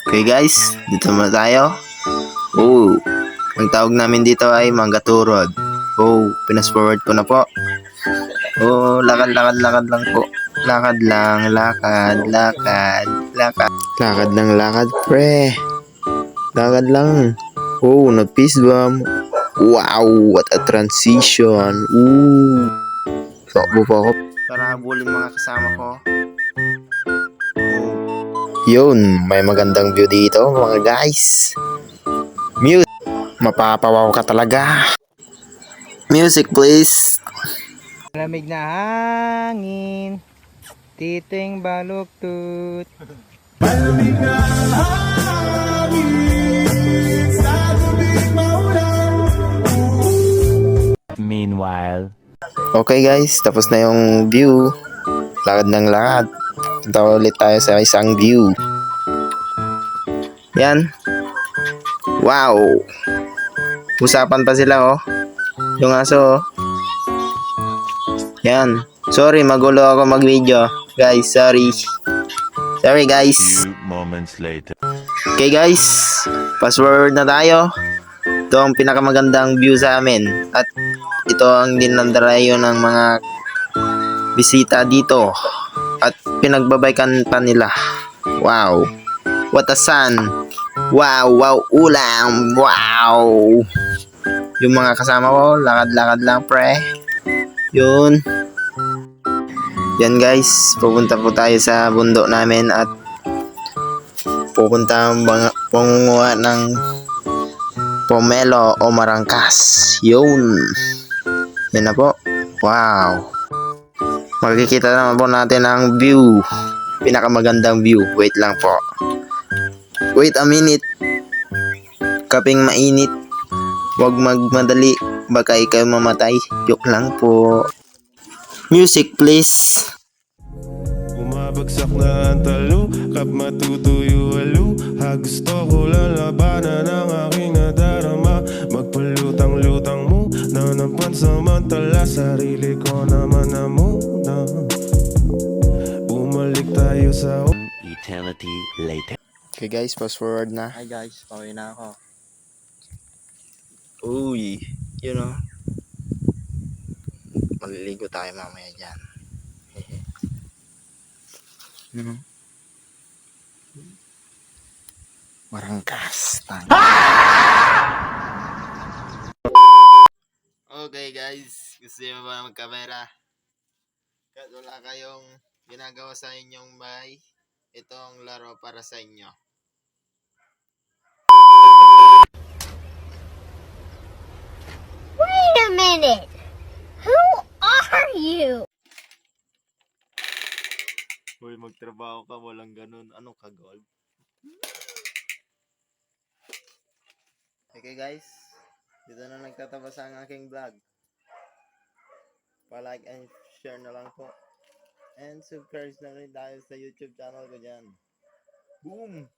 Okay guys, dito muna tayo. Oh, ang tawag namin dito ay manggaturod. Oh, pinas forward ko na po. Oh, lakad lang po. Lakad lang, lakad. Lakad ng lakad, pre. Lakad lang. Oh, nag-peace bomb. Wow, what a transition. Ooh. Takbo po ako para habulin mga kasama ko. Yun, may magandang view dito mga guys. Music, mapapawaw ka talaga. Music please. Lamig na hangin, titing baluktot. Malamig na hangin, sa tubig maulan. Meanwhile. Okay guys, tapos na yung view. Lakad ng lakad. Punta ulit tayo sa isang view. Yan. Wow. Usapan pa sila oh. Yung aso oh. Yan. Sorry, magulo ako mag-video. Guys, sorry. Sorry guys. Few moments later. Okay guys, fast forward na tayo. Ito ang pinakamagandang view sa amin. At ito ang dinadarayo ng mga bisita dito. At pinagbabaykan pa nila. Wow. What a sun. Wow, ulam. Wow. Yung mga kasama ko, lakad-lakad lang pre. Yun. Yan guys, pupunta po tayo sa bundok namin at pupunta pangunguha ng pomelo o marangkas. Yun. Yan na po. Wow. Makikita naman po natin ang view. Pinakamagandang view. Wait lang po. Wait a minute. Kaping mainit. Huwag magmadali. Baka ikaw mamatay. Joke lang po. Music please. Bumabagsak na ang talo, kap matutuyo halo. Gusto ko lang labanan ang aking nadarama. Magpalutang-lutang mo na ng pansamantala. Sarili ko naman na muna. Bumalik tayo sa Eternity later. Okay guys, fast forward na. Hi guys, pauwi na ako. Uy, you know. Maliligo tayo mamaya dyan. Marangkas. Okay guys, gusto nyo ba magkamera? Kahit wala kayong ginagawa sa inyong bahay, ito ang laro para sa inyo. Wait a minute! Who are you? Uy, magtrabaho ka, walang ganun. Ano ka, gold? Okay guys, dito na nagtatapos ang aking vlog. Pa-like and share na lang po. And subscribe na rin tayo sa YouTube channel ko dyan. Boom!